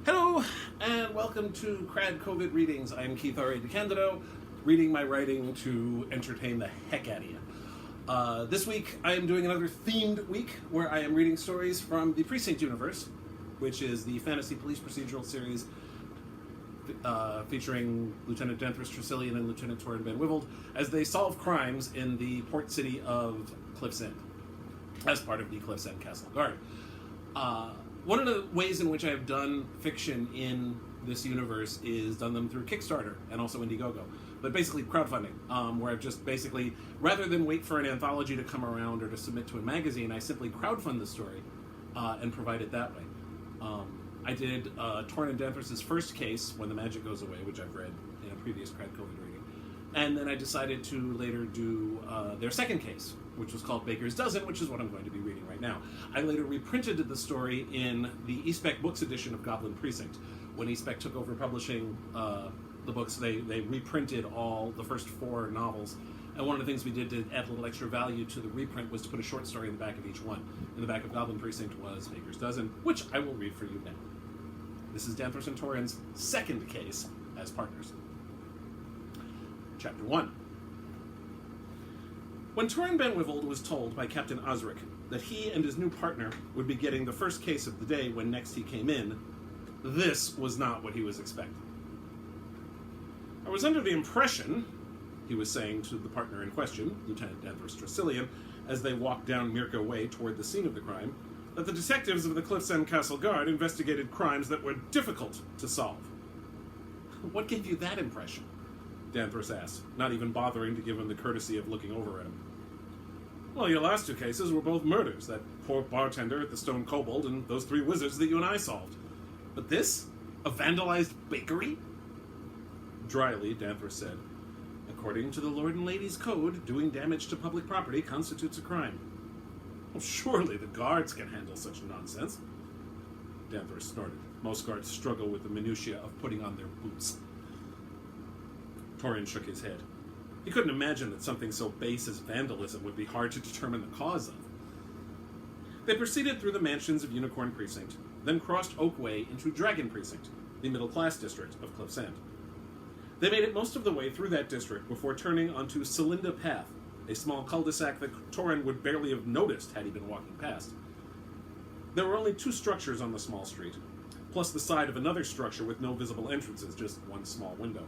Hello, and welcome to KRAD COVID Readings. I'm Keith R.A. DeCandido, reading my writing to entertain the heck out of you. This week, I am doing another themed week where I am reading stories from the Precinct universe, which is the fantasy police procedural series featuring Lieutenant Danthres, Tresyllione, and Lieutenant Torin Wyvald as they solve crimes in the port city of Cliff's End, as part of the Cliff's End Castle Guard. One of the ways in which I have done fiction in this universe is done them through Kickstarter and also Indiegogo, but basically crowdfunding, where I've just basically, rather than wait for an anthology to come around or to submit to a magazine, I simply crowdfund the story and provide it that way. I did Torin and Danthres' first case, When the Magick Goes Away, which I've read in a previous KRAD COVID reading, and then I decided to later do their second case, which was called Baker's Dozen, which is what I'm going to be reading right now. I later reprinted the story in the eSpec Books edition of Dragon Precinct. When eSpec took over publishing the books, they reprinted all the first 4 novels. And one of the things we did to add a little extra value to the reprint was to put a short story in the back of each one. In the back of Dragon Precinct was Baker's Dozen, which I will read for you now. This is Danthres and Torin's second case as partners. Chapter 1. When Torin Wyvald was told by Captain Osric that he and his new partner would be getting the first case of the day when next he came in, this was not what he was expecting. I was under the impression, he was saying to the partner in question, Lieutenant Danthres Tresyllione, as they walked down Mirka Way toward the scene of the crime, that the detectives of the Cliff's End Castle Guard investigated crimes that were difficult to solve. What gave you that impression? Danthres asked, not even bothering to give him the courtesy of looking over at him. Well, your last 2 cases were both murders, that poor bartender at the Stone Kobold and those 3 wizards that you and I solved. But this? A vandalized bakery? Dryly, Danthres said, according to the Lord and Lady's Code, doing damage to public property constitutes a crime. Well, surely the guards can handle such nonsense. Danthres snorted. Most guards struggle with the minutiae of putting on their boots. Torin shook his head. He couldn't imagine that something so base as vandalism would be hard to determine the cause of. They proceeded through the mansions of Unicorn Precinct, then crossed Oak Way into Dragon Precinct, the middle-class district of Cliff's End. They made it most of the way through that district before turning onto Celinda Path, a small cul-de-sac that Torin would barely have noticed had he been walking past. There were only 2 structures on the small street, plus the side of another structure with no visible entrances, just one small window.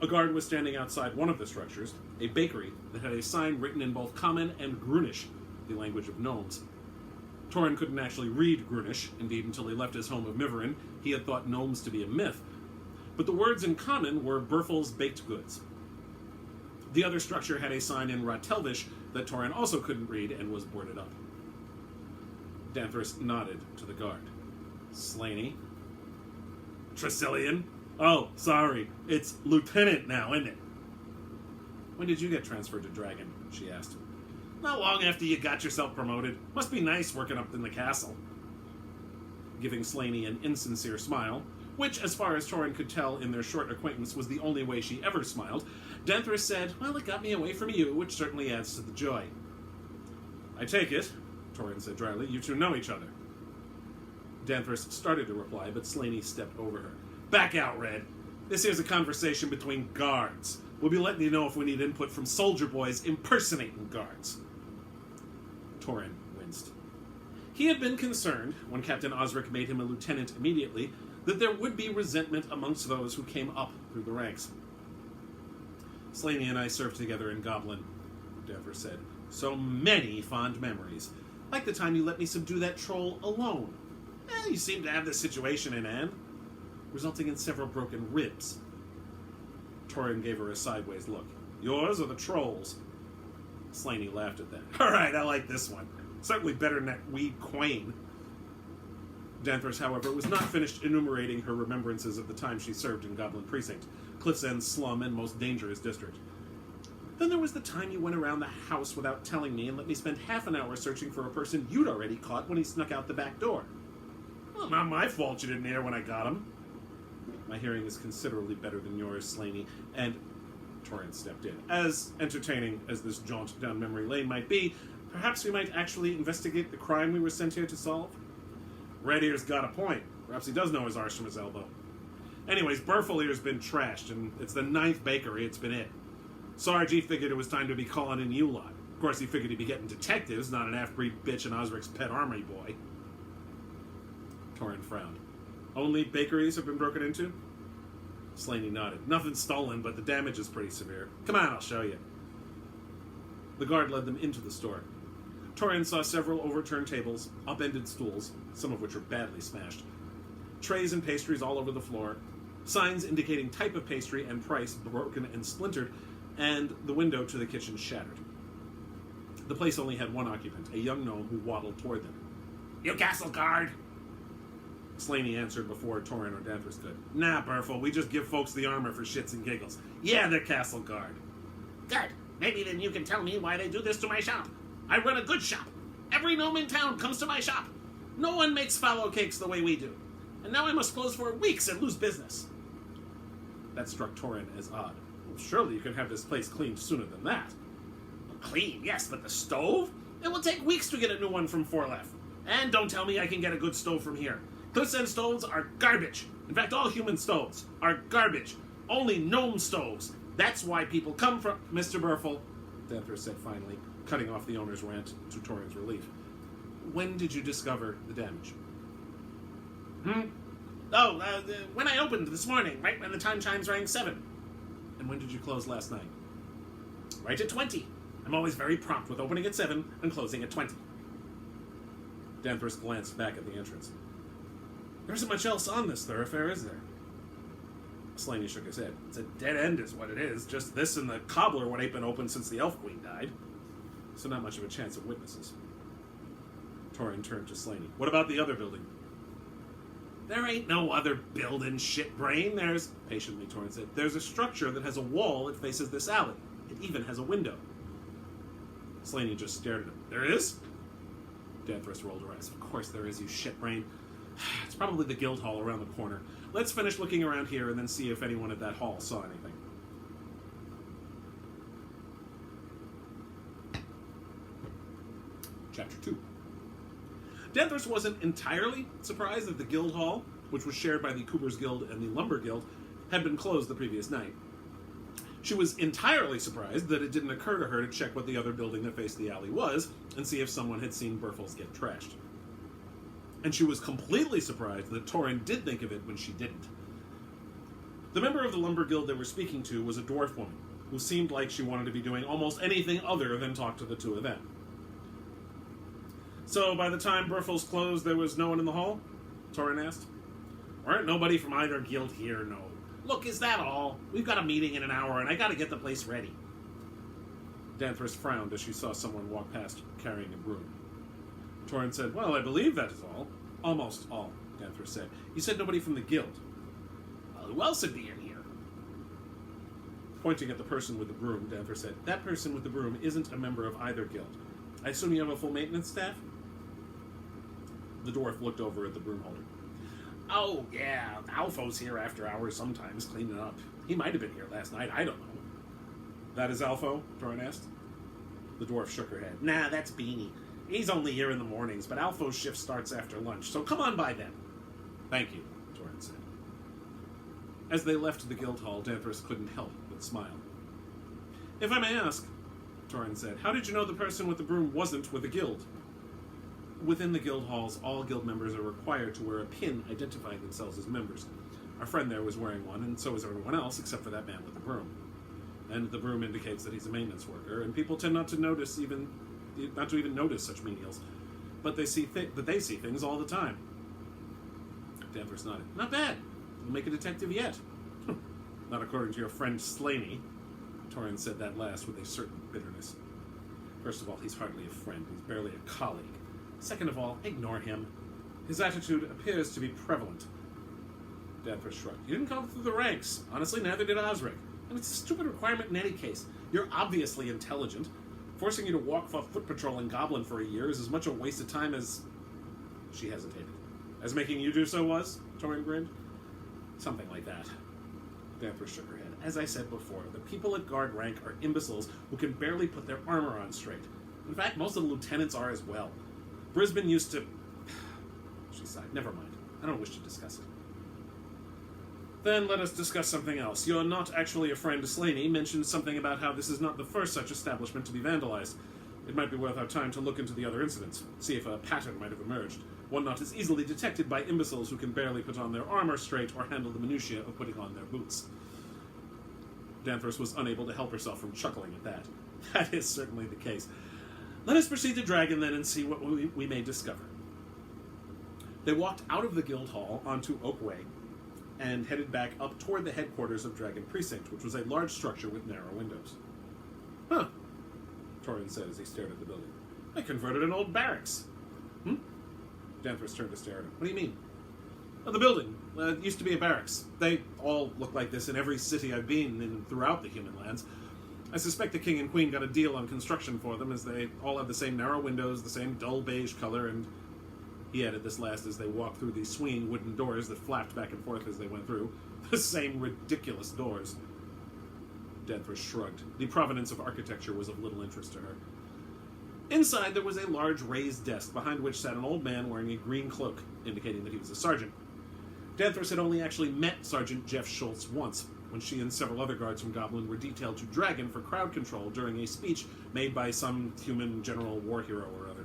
A guard was standing outside one of the structures, a bakery that had a sign written in both Common and Grunish, the language of gnomes. Torin couldn't actually read Grunish, indeed until he left his home of Miverin, he had thought gnomes to be a myth, but the words in Common were Berthel's Baked Goods. The other structure had a sign in Rotelvish that Torin also couldn't read and was boarded up. Danthres nodded to the guard. Slaney? Tresyllione? Oh, sorry. It's Lieutenant now, isn't it? When did you get transferred to Dragon? She asked. Not long after you got yourself promoted. Must be nice working up in the castle. Giving Slaney an insincere smile, which, as far as Torin could tell in their short acquaintance, was the only way she ever smiled, Danthres said, well, it got me away from you, which certainly adds to the joy. I take it, Torin said dryly, you 2 know each other. Danthres started to reply, but Slaney stepped over her. Back out, Red. This here's a conversation between guards. We'll be letting you know if we need input from soldier boys impersonating guards. Torin winced. He had been concerned, when Captain Osric made him a lieutenant immediately, that there would be resentment amongst those who came up through the ranks. Slaney and I served together in Goblin, Danthres said. So many fond memories. Like the time you let me subdue that troll alone. You seem to have this situation in hand, resulting in several broken ribs. Torin gave her a sideways look. Yours or the troll's? Slaney laughed at that. All right, I like this one. Certainly better than that weed Quain. Danthres, however, was not finished enumerating her remembrances of the time she served in Goblin Precinct, Cliff's End's slum and most dangerous district. Then there was the time you went around the house without telling me and let me spend half an hour searching for a person you'd already caught when he snuck out the back door. Well, not my fault you didn't hear when I got him. My hearing is considerably better than yours, Slaney, and Torin stepped in. As entertaining as this jaunt down memory lane might be, perhaps we might actually investigate the crime we were sent here to solve? Red Ear's got a point. Perhaps he does know his arse from his elbow. Anyways, Burfalier's been trashed, and it's the 9th bakery it's been hit. Sarge, he figured it was time to be calling in you lot. Of course, he figured he'd be getting detectives, not an half-breed bitch and Osric's pet army boy. Torin frowned. Only bakeries have been broken into? Slaney nodded. Nothing's stolen, but the damage is pretty severe. Come on, I'll show you. The guard led them into the store. Torin saw several overturned tables, upended stools, some of which were badly smashed, trays and pastries all over the floor, signs indicating type of pastry and price broken and splintered, and the window to the kitchen shattered. The place only had one occupant, a young gnome who waddled toward them. You castle guard! Slaney answered before Torin or Danthres could. Nah, Burful, we just give folks the armor for shits and giggles. Yeah, they're castle guard. Good. Maybe then you can tell me why they do this to my shop. I run a good shop. Every gnome in town comes to my shop. No one makes fallow cakes the way we do. And now I must close for weeks and lose business. That struck Torin as odd. Well, surely you could have this place cleaned sooner than that. Clean, yes, but the stove? It will take weeks to get a new one from Forlef. And don't tell me I can get a good stove from here. Cliffs End stoves are garbage. In fact, all human stoves are garbage. Only gnome stoves. That's why people come from... Mr. Burful, Danthres said finally, cutting off the owner's rant to Torin's relief. When did you discover the damage? When I opened this morning, right when the time chimes rang 7. And when did you close last night? Right at 20. I'm always very prompt with opening at 7 and closing at 20. Danthres glanced back at the entrance. There isn't much else on this thoroughfare, is there? Slaney shook his head. It's a dead end is what it is. Just this and the cobbler what ain't been open since the Elf Queen died. So not much of a chance of witnesses. Torin turned to Slaney. What about the other building? There ain't no other building, shitbrain. There's... Patiently, Torin said. There's a structure that has a wall that faces this alley. It even has a window. Slaney just stared at him. There is? Danthres rolled her eyes. Of course there is, you shitbrain. It's probably the guild hall around the corner. Let's finish looking around here and then see if anyone at that hall saw anything. Chapter 2. Danthres wasn't entirely surprised that the guild hall, which was shared by the Coopers Guild and the Lumber Guild, had been closed the previous night. She was entirely surprised that it didn't occur to her to check what the other building that faced the alley was and see if someone had seen Burfles get trashed. And she was completely surprised that Torin did think of it when she didn't. The member of the Lumber Guild they were speaking to was a dwarf woman, who seemed like she wanted to be doing almost anything other than talk to the two of them. So by the time Burfles closed, there was no one in the hall? Torin asked. Weren't nobody from either guild here, no. Look, is that all? We've got a meeting in an hour, and I gotta get the place ready. Danthres frowned as she saw someone walk past carrying a broom. Torin said, well, I believe that is all. Almost all, Danthres said. You said nobody from the guild. Who else would be in here? Pointing at the person with the broom, Danthres said, that person with the broom isn't a member of either guild. I assume you have a full maintenance staff? The dwarf looked over at the broom holder. Oh, yeah, Alfo's here after hours sometimes, cleaning up. He might have been here last night, I don't know. That is Alfo? Torin asked. The dwarf shook her head. Nah, that's Beanie. He's only here in the mornings, but Alfo's shift starts after lunch, so come on by then. Thank you, Torin said. As they left the guild hall, Danthres couldn't help but smile. If I may ask, Torin said, how did you know the person with the broom wasn't with the guild? Within the guild halls, all guild members are required to wear a pin identifying themselves as members. Our friend there was wearing one, and so is everyone else, except for that man with the broom. And the broom indicates that he's a maintenance worker, and people tend not to even notice such menials. But they see things all the time. Danthres nodded. Not bad. You'll make a detective yet. Not according to your friend Slaney. Torin said that last with a certain bitterness. First of all, he's hardly a friend. He's barely a colleague. Second of all, ignore him. His attitude appears to be prevalent. Danthres shrugged. You didn't come through the ranks. Honestly, neither did Osric. And it's a stupid requirement in any case. You're obviously intelligent. Forcing you to walk foot patrol in Goblin for a year is as much a waste of time as... She hesitated. As making you do so was? Torin grinned. Something like that. Danthres shook her head. As I said before, the people at guard rank are imbeciles who can barely put their armor on straight. In fact, most of the lieutenants are as well. Brisbane used to... She sighed. Never mind. I don't wish to discuss it. Then let us discuss something else. Your not actually a friend Slaney mentioned something about how this is not the first such establishment to be vandalized. It might be worth our time to look into the other incidents, see if a pattern might have emerged, one not as easily detected by imbeciles who can barely put on their armor straight or handle the minutiae of putting on their boots. Danthres was unable to help herself from chuckling at that. That is certainly the case. Let us proceed to Dragon, then, and see what we may discover. They walked out of the guild hall onto Oak Way and headed back up toward the headquarters of Dragon Precinct, which was a large structure with narrow windows. Huh, Torin said as he stared at the building. I converted an old barracks. Danthres turned to stare at him. What do you mean? Oh, the building. It used to be a barracks. They all look like this in every city I've been in throughout the human lands. I suspect the king and queen got a deal on construction for them, as they all have the same narrow windows, the same dull beige color, and he added this last as they walked through these swinging wooden doors that flapped back and forth as they went through. The same ridiculous doors. Danthres shrugged. The provenance of architecture was of little interest to her. Inside, there was a large raised desk, behind which sat an old man wearing a green cloak, indicating that he was a sergeant. Danthres had only actually met Sergeant Jeff Schultz once, when she and several other guards from Goblin were detailed to Dragon for crowd control during a speech made by some human general war hero or other.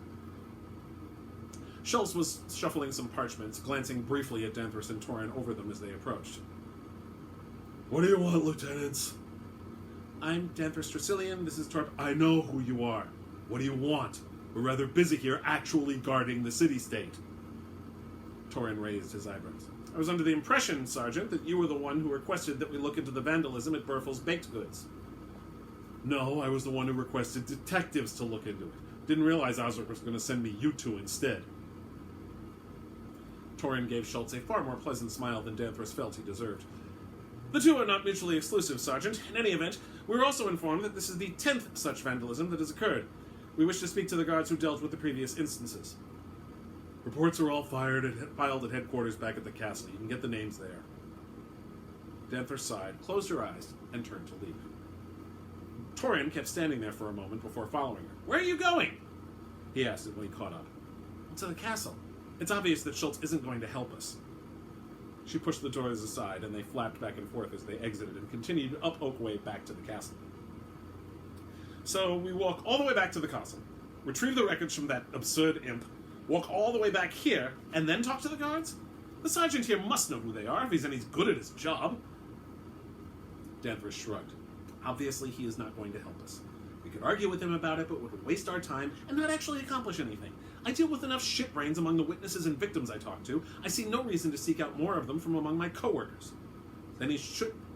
Schultz was shuffling some parchments, glancing briefly at Danthres and Torin over them as they approached. What do you want, lieutenants? I'm Danthres Tresyllione, this is Torp. I know who you are. What do you want? We're rather busy here actually guarding the city-state. Torin raised his eyebrows. I was under the impression, Sergeant, that you were the one who requested that we look into the vandalism at Burfle's Baked Goods. No, I was the one who requested detectives to look into it. Didn't realize Osric was going to send me you two instead. Torin gave Schultz a far more pleasant smile than Danthres felt he deserved. The two are not mutually exclusive, Sergeant. In any event, we were also informed that this is the 10th such vandalism that has occurred. We wish to speak to the guards who dealt with the previous instances. Reports are all filed at headquarters back at the castle. You can get the names there. Danthres sighed, closed her eyes, and turned to leave. Torin kept standing there for a moment before following her. Where are you going? He asked it when he caught up. To the castle. It's obvious that Schultz isn't going to help us. She pushed the doors aside, and they flapped back and forth as they exited and continued up Oak Way back to the castle. So we walk all the way back to the castle, retrieve the records from that absurd imp, walk all the way back here, and then talk to the guards? The sergeant here must know who they are if he's any good at his job. Danthres shrugged. Obviously, he is not going to help us. We could argue with him about it, but would waste our time and not actually accomplish anything. I deal with enough shitbrains among the witnesses and victims I talk to. I see no reason to seek out more of them from among my coworkers. Then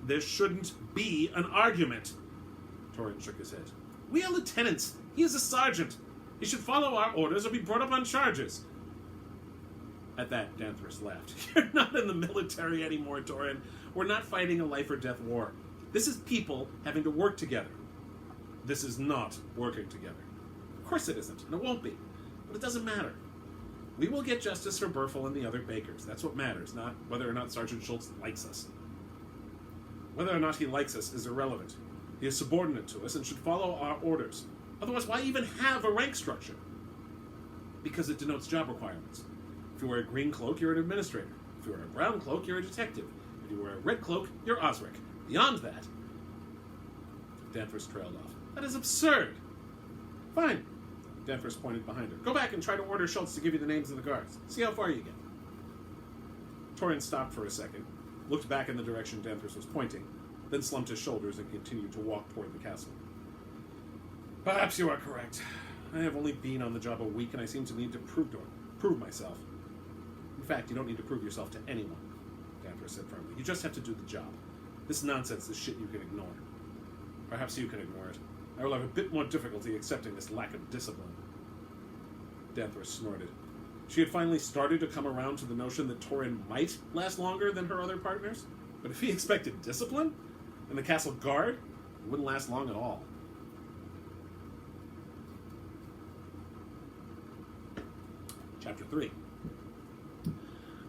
there shouldn't be an argument. Torin shook his head. We are lieutenants. He is a sergeant. He should follow our orders or be brought up on charges. At that, Danthres laughed. You're not in the military anymore, Torin. We're not fighting a life-or-death war. This is people having to work together. This is not working together. Of course it isn't, and it won't be. But it doesn't matter. We will get justice for Burfle and the other bakers. That's what matters, not whether or not Sergeant Schultz likes us. Whether or not he likes us is irrelevant. He is subordinate to us and should follow our orders. Otherwise, why even have a rank structure? Because it denotes job requirements. If you wear a green cloak, you're an administrator. If you wear a brown cloak, you're a detective. If you wear a red cloak, you're Osric. Beyond that... Danthres trailed off. That is absurd! Fine. Danthres pointed behind her. Go back and try to order Schultz to give you the names of the guards. See how far you get. Torin stopped for a second, looked back in the direction Danthres was pointing, then slumped his shoulders and continued to walk toward the castle. Perhaps you are correct. I have only been on the job a week, and I seem to need to prove myself. In fact, you don't need to prove yourself to anyone, Danthres said firmly. You just have to do the job. This nonsense is shit you can ignore. Perhaps you can ignore it. I will have a bit more difficulty accepting this lack of discipline. Danthres snorted. She had finally started to come around to the notion that Torin might last longer than her other partners. But if he expected discipline, and the castle guard, it wouldn't last long at all. Chapter 3.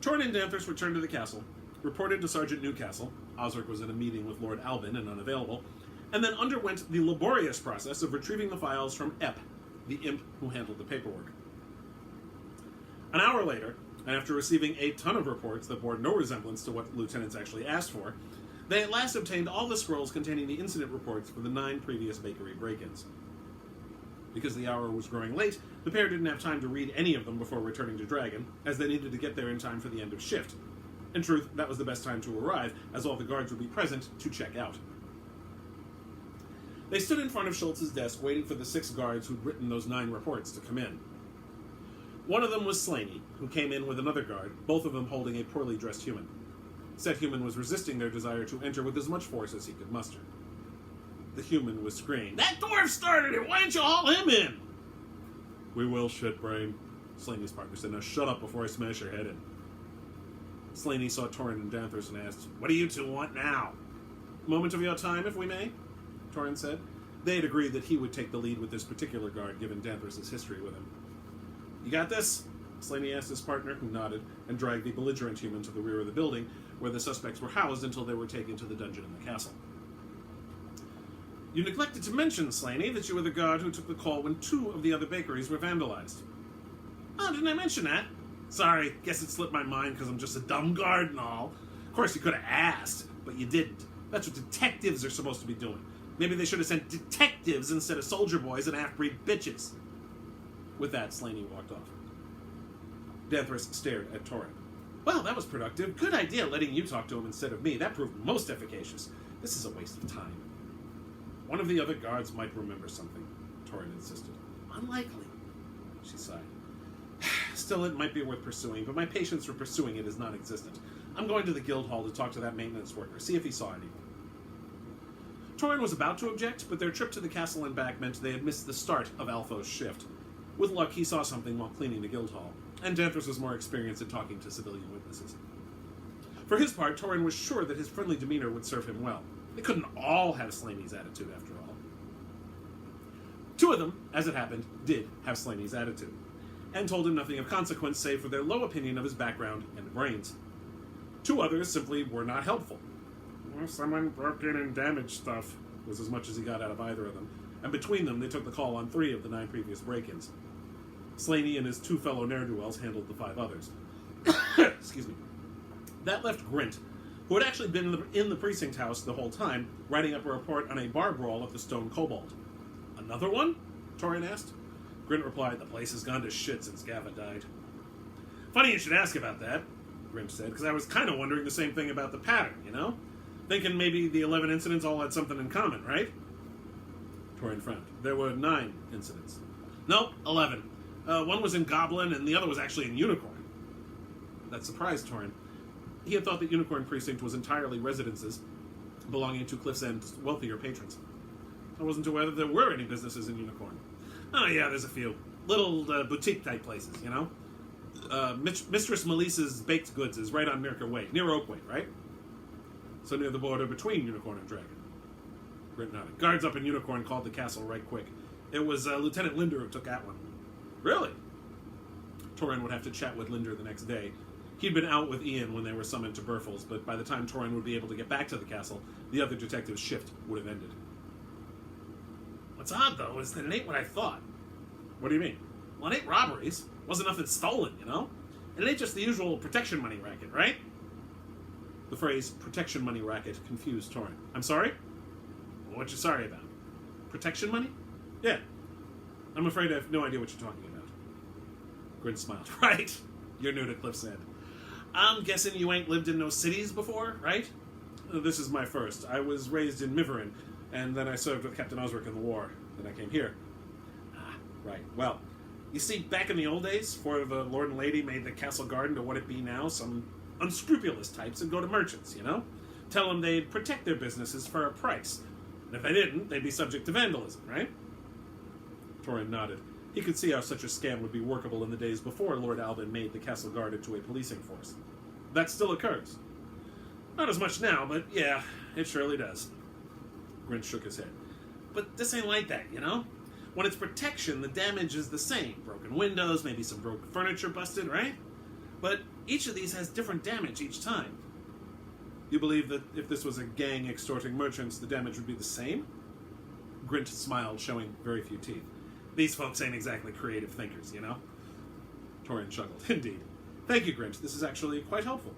Torin and Danthres returned to the castle, reported to Sergeant Newcastle, Osric was in a meeting with Lord Albin and unavailable, and then underwent the laborious process of retrieving the files from Ep, the imp who handled the paperwork. An hour later, and after receiving a ton of reports that bore no resemblance to what the lieutenants actually asked for, they at last obtained all the scrolls containing the incident reports for the 9 previous bakery break-ins. Because the hour was growing late, the pair didn't have time to read any of them before returning to Dragon, as they needed to get there in time for the end of shift. In truth, that was the best time to arrive, as all the guards would be present to check out. They stood in front of Schultz's desk waiting for the 6 guards who'd written those 9 reports to come in. One of them was Slaney, who came in with another guard, both of them holding a poorly dressed human. Said human was resisting their desire to enter with as much force as he could muster. The human was screaming, "That dwarf started it! Why didn't you haul him in?" "We will, shitbrain," Slaney's partner said. "Now shut up before I smash your head in." Slaney saw Torin and Danthres and asked, "What do you two want now?" "Moment of your time, if we may," Torin said. They had agreed that he would take the lead with this particular guard, given Danthres' history with him. "You got this?" Slaney asked his partner, who nodded, and dragged the belligerent human to the rear of the building, where the suspects were housed until they were taken to the dungeon in the castle. "You neglected to mention, Slaney, that you were the guard who took the call when 2 of the other bakeries were vandalized." "Oh, didn't I mention that? Sorry, guess it slipped my mind because I'm just a dumb guard and all. Of course, you could have asked, but you didn't. That's what detectives are supposed to be doing. Maybe they should have sent detectives instead of soldier boys and half-breed bitches." With that, Slaney walked off. Danthres stared at Torin. "Well, that was productive. Good idea letting you talk to him instead of me. That proved most efficacious. This is a waste of time." "One of the other guards might remember something," Torin insisted. "Unlikely," she sighed. "Still, it might be worth pursuing, but my patience for pursuing it is non-existent. I'm going to the guild hall to talk to that maintenance worker, see if he saw anything." Torin was about to object, but their trip to the castle and back meant they had missed the start of Alpho's shift. With luck, he saw something while cleaning the guild hall, and Danthres was more experienced at talking to civilian witnesses. For his part, Torin was sure that his friendly demeanor would serve him well. They couldn't all have Slaney's attitude, after all. 2 of them, as it happened, did have Slaney's attitude, and told him nothing of consequence save for their low opinion of his background and brains. 2 others simply were not helpful. "Well, someone broke in and damaged stuff," was as much as he got out of either of them, and between them they took the call on 3 of the 9 previous break-ins. Slaney and his 2 fellow ne'er-do-wells handled the 5 others. Excuse me. That left Grint, who had actually been in the precinct house the whole time, writing up a report on a bar brawl at the Stone Kobold. "Another one?" Torin asked. Grint replied, "The place has gone to shit since Gava died." "Funny you should ask about that," Grint said, "because I was kind of wondering the same thing about the pattern, you know? Thinking maybe the 11 incidents all had something in common, right?" Torin frowned. "There were 9 incidents." "No, 11. One was in Goblin, and the other was actually in Unicorn." That surprised Torin. He had thought that Unicorn Precinct was entirely residences belonging to Cliff's End's wealthier patrons. I wasn't aware that there were any businesses in Unicorn. "Oh yeah, there's a few. Little boutique-type places, you know? Mistress Melissa's Baked Goods is right on Mirka Way, near Oakway, right? So near the border between Unicorn and Dragon." Grint nodded. "Guards up in Unicorn called the castle right quick. It was Lieutenant Linder who took that one." "Really?" Torin would have to chat with Linder the next day. He'd been out with Ian when they were summoned to Burfels, but by the time Torin would be able to get back to the castle, the other detective's shift would have ended. "What's odd, though, is that it ain't what I thought." "What do you mean?" "Well, it ain't robberies. Wasn't nothing stolen, you know? And it ain't just the usual protection money racket, right?" The phrase protection money racket confused Torin. "I'm sorry?" "Well, what you sorry about?" "Protection money?" "Yeah. I'm afraid I have no idea what you're talking about." Grint smiled. "Right. You're new to Cliff's End. I'm guessing you ain't lived in no cities before, right?" "This is my first. I was raised in Miverin, and then I served with Captain Osric in the war. Then I came here." "Ah, right. Well, you see, back in the old days, before the Lord and Lady made the castle garden to what it be now, some unscrupulous types would go to merchants, you know? Tell them they'd protect their businesses for a price. And if they didn't, they'd be subject to vandalism, right?" Torin nodded. He could see how such a scam would be workable in the days before Lord Alvin made the castle guard into a policing force. That still occurs. "Not as much now, but yeah, it surely does." Grint shook his head. "But this ain't like that, you know? When it's protection, the damage is the same. Broken windows, maybe some broken furniture busted, right? But each of these has different damage each time." "You believe that if this was a gang extorting merchants, the damage would be the same?" Grint smiled, showing very few teeth. "These folks ain't exactly creative thinkers, you know?" Torin chuckled. "Indeed. Thank you, Grint. This is actually quite helpful.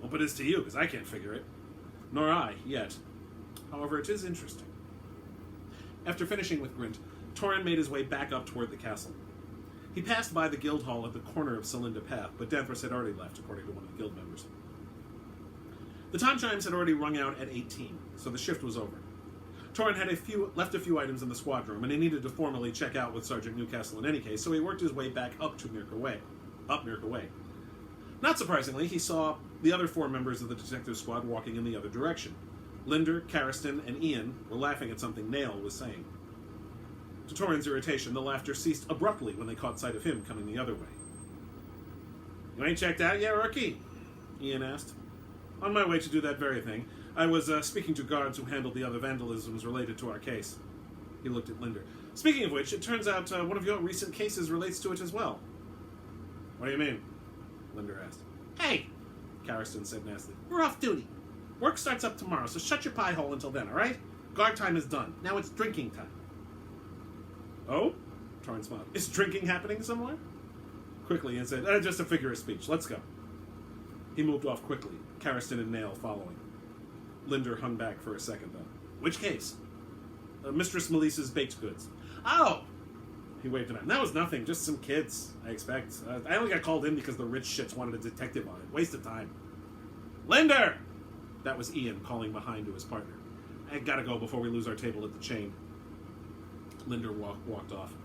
Hope it is to you, because I can't figure it. Nor I, yet. However, it is interesting. After finishing with Grint, Torin made his way back up toward the castle. He passed by the guild hall at the corner of Celinda Path, but Danthres had already left, according to one of the guild members. The time chimes had already rung out at 18, so the shift was over. Torin had left a few items in the squad room, and he needed to formally check out with Sergeant Newcastle in any case, so he worked his way back up Mirka Way. Not surprisingly, he saw the other 4 members of the detective squad walking in the other direction. Linder, Cariston, and Ian were laughing at something Nail was saying. To Torin's irritation, the laughter ceased abruptly when they caught sight of him coming the other way. "You ain't checked out yet, rookie?" Ian asked. "On my way to do that very thing. I was speaking to guards who handled the other vandalisms related to our case." He looked at Linder. "Speaking of which, it turns out one of your recent cases relates to it as well." "What do you mean?" Linder asked. "Hey," Cariston said nastily. "We're off duty. Work starts up tomorrow, so shut your pie hole until then, all right? Guard time is done. Now it's drinking time." "Oh?" Torin smiled. "Is drinking happening somewhere?" Quickly, and said, "Just a figure of speech. Let's go." He moved off quickly, Cariston and Nail following. Linder hung back for a second, though. "Which case?" "Mistress Melissa's baked goods." "Oh!" He waved at him. "That was nothing. Just some kids, I expect. I only got called in because the rich shits wanted a detective on it. Waste of time." "Linder!" That was Ian calling behind to his partner. "I gotta go before we lose our table at the chain." Linder walked off.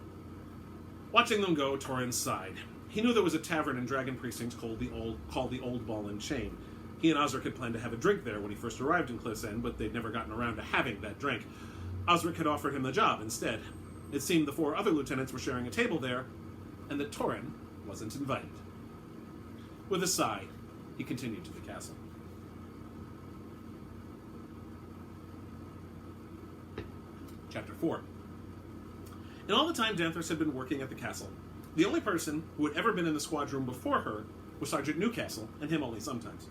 Watching them go, Torin sighed. He knew there was a tavern in Dragon Precinct called the Old Ball and Chain. He and Osric had planned to have a drink there when he first arrived in Cliff's End, but they'd never gotten around to having that drink. Osric had offered him the job instead. It seemed the 4 other lieutenants were sharing a table there, and that Torin wasn't invited. With a sigh, he continued to the castle. Chapter 4. In all the time Danthres had been working at the castle, the only person who had ever been in the squad room before her was Sergeant Newcastle, and him only sometimes.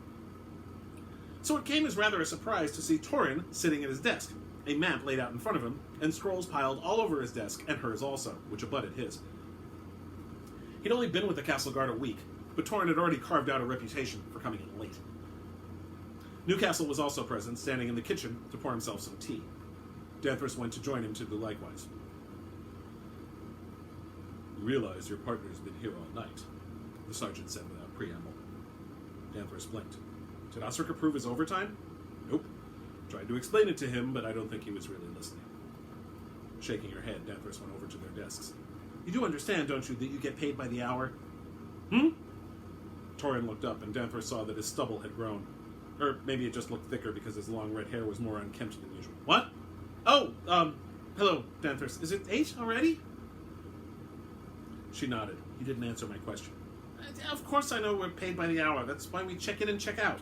So it came as rather a surprise to see Torin sitting at his desk, a map laid out in front of him, and scrolls piled all over his desk, and hers also, which abutted his. He'd only been with the castle guard a week, but Torin had already carved out a reputation for coming in late. Newcastle was also present, standing in the kitchen to pour himself some tea. Danthres went to join him to do likewise. "You realize your partner's been here all night," the sergeant said without preamble. Danthres blinked. "Did Osric approve his overtime?" "Nope. Tried to explain it to him, but I don't think he was really listening." Shaking her head, Danthres went over to their desks. "You do understand, don't you, that you get paid by the hour?" Torin looked up, and Danthres saw that his stubble had grown. Or maybe it just looked thicker because his long red hair was more unkempt than usual. "What? Oh, hello, Danthres. Is it 8 already?" She nodded. He didn't answer my question. "Of course I know we're paid by the hour. That's why we check in and check out.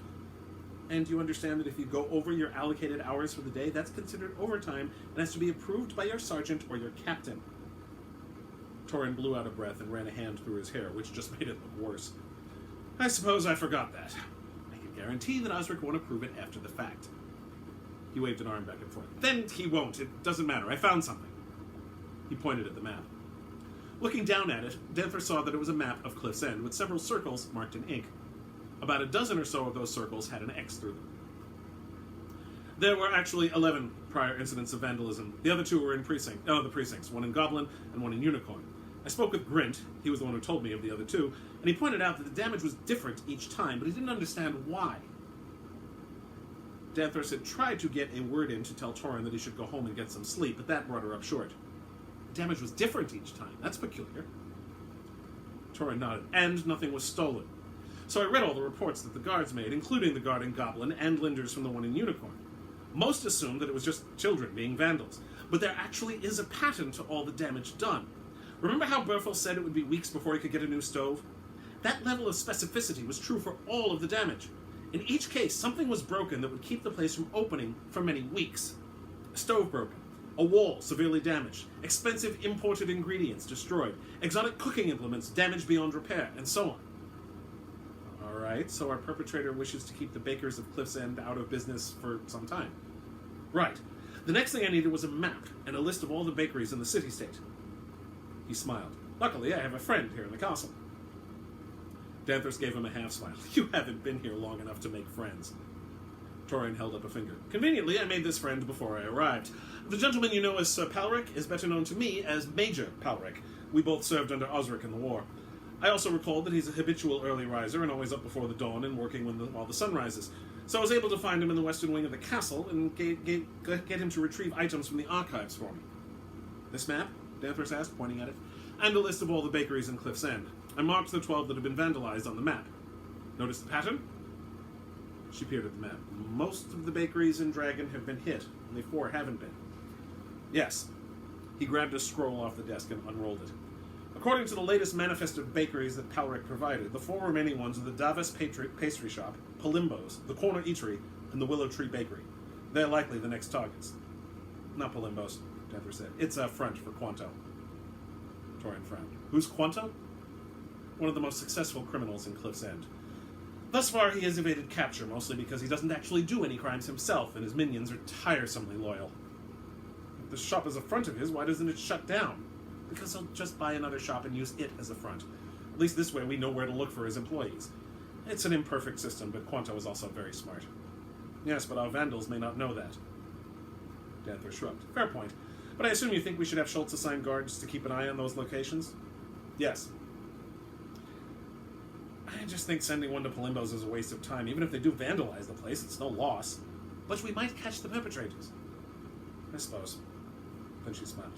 And you understand that if you go over your allocated hours for the day, that's considered overtime and has to be approved by your sergeant or your captain." Torin blew out a breath and ran a hand through his hair, which just made it look worse. "I suppose I forgot that. I can guarantee that Osric won't approve it after the fact." He waved an arm back and forth. "Then he won't. It doesn't matter. I found something." He pointed at the map. Looking down at it, Danthres saw that it was a map of Cliff's End with several circles marked in ink. About a dozen or so of those circles had an X through them. There were actually 11 prior incidents of vandalism. The other 2 were in the precincts, one in Goblin and one in Unicorn. I spoke with Grint, he was the one who told me of the other 2, and he pointed out that the damage was different each time, but he didn't understand why. Danthres had tried to get a word in to tell Torin that he should go home and get some sleep, but that brought her up short. The damage was different each time. That's peculiar. Torin nodded. "And nothing was stolen." So I read all the reports that the guards made, including the guard in Goblin and Linder's from the one in Unicorn. Most assumed that it was just children being vandals, but there actually is a pattern to all the damage done. Remember how Berfel said it would be weeks before he could get a new stove? That level of specificity was true for all of the damage. In each case, something was broken that would keep the place from opening for many weeks. A stove broken, a wall severely damaged, expensive imported ingredients destroyed, exotic cooking implements damaged beyond repair, and so on. Alright, so our perpetrator wishes to keep the bakers of Cliff's End out of business for some time. Right. The next thing I needed was a map and a list of all the bakeries in the city-state. He smiled. "Luckily, I have a friend here in the castle." Danthres gave him a half-smile. You haven't been here long enough to make friends. Torin held up a finger. Conveniently, I made this friend before I arrived. The gentleman you know as Sir Palric is better known to me as Major Palric. We both served under Osric in the war. I also recalled that he's a habitual early riser and always up before the dawn and working while the sun rises. So I was able to find him in the western wing of the castle and get him to retrieve items from the archives for me. This map? Danthres asked, pointing at it. And a list of all the bakeries in Cliff's End. I marked the 12 that have been vandalized on the map. Notice the pattern? She peered at the map. Most of the bakeries in Dragon have been hit. Only 4 haven't been. Yes. He grabbed a scroll off the desk and unrolled it. According to the latest manifest of bakeries that Palric provided, the 4 remaining ones are the Danthres Pastry Shop, Palimbo's, the Corner Eatery, and the Willow Tree Bakery. They're likely the next targets. Not Palimbo's, Danthres said. It's a front for Quanto. Torin frowned. Who's Quanto? One of the most successful criminals in Cliff's End. Thus far, he has evaded capture, mostly because he doesn't actually do any crimes himself, and his minions are tiresomely loyal. If the shop is a front of his, why doesn't it shut down? Because he'll just buy another shop and use it as a front. At least this way we know where to look for his employees. It's an imperfect system, but Quanto is also very smart. Yes, but our vandals may not know that. Danthres shrugged. Fair point. But I assume you think we should have Schultz assign guards to keep an eye on those locations? Yes. I just think sending one to Palimbo's is a waste of time. Even if they do vandalize the place, it's no loss. But we might catch the perpetrators. I suppose. Then she smiled.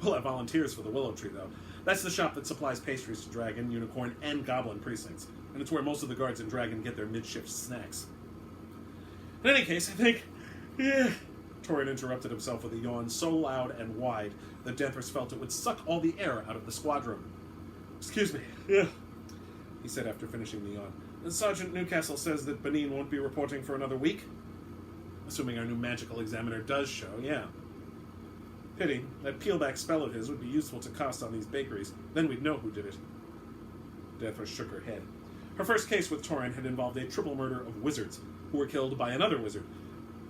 We'll have volunteers for the Willow Tree, though. That's the shop that supplies pastries to Dragon, Unicorn, and Goblin precincts. And it's where most of the guards in Dragon get their mid-shift snacks. In any case, I think... Torin interrupted himself with a yawn so loud and wide that Danthres felt it would suck all the air out of the squad room. Excuse me. He said after finishing the yawn. Sergeant Newcastle says that Benin won't be reporting for another week? Assuming our new magical examiner does show, yeah. Pity. That peelback spell of his would be useful to cast on these bakeries. Then we'd know who did it. Danthres shook her head. Her first case with Torin had involved a triple murder of wizards, who were killed by another wizard.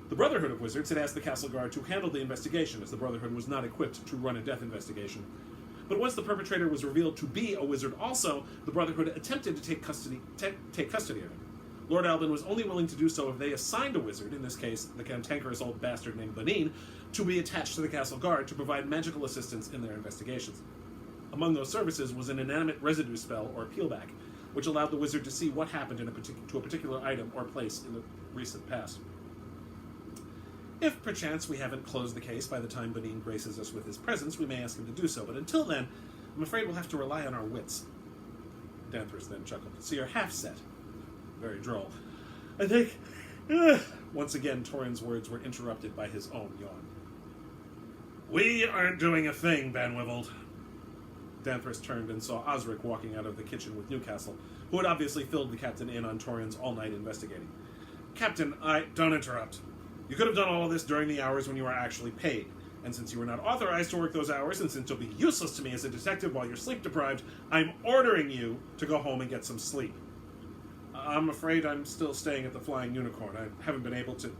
The Brotherhood of Wizards had asked the castle guard to handle the investigation, as the Brotherhood was not equipped to run a death investigation. But once the perpetrator was revealed to be a wizard also, the Brotherhood attempted to take custody of him. Lord Albin was only willing to do so if they assigned a wizard, in this case, the cantankerous old bastard named Benin, to be attached to the castle guard to provide magical assistance in their investigations. Among those services was an inanimate residue spell, or peelback, which allowed the wizard to see what happened to a particular item or place in the recent past. If, perchance, we haven't closed the case by the time Benin graces us with his presence, we may ask him to do so, but until then, I'm afraid we'll have to rely on our wits. Danthres then chuckled. So you're half set. Very droll. I think... Once again, Torin's words were interrupted by his own yawn. We aren't doing a thing, Ban Wyvald. Danthres turned and saw Osric walking out of the kitchen with Newcastle, who had obviously filled the captain in on Torin's all-night investigating. Captain, don't interrupt. You could have done all of this during the hours when you were actually paid. And since you were not authorized to work those hours, and since you'll be useless to me as a detective while you're sleep-deprived, I'm ordering you to go home and get some sleep. I'm afraid I'm still staying at the Flying Unicorn. I haven't been able to...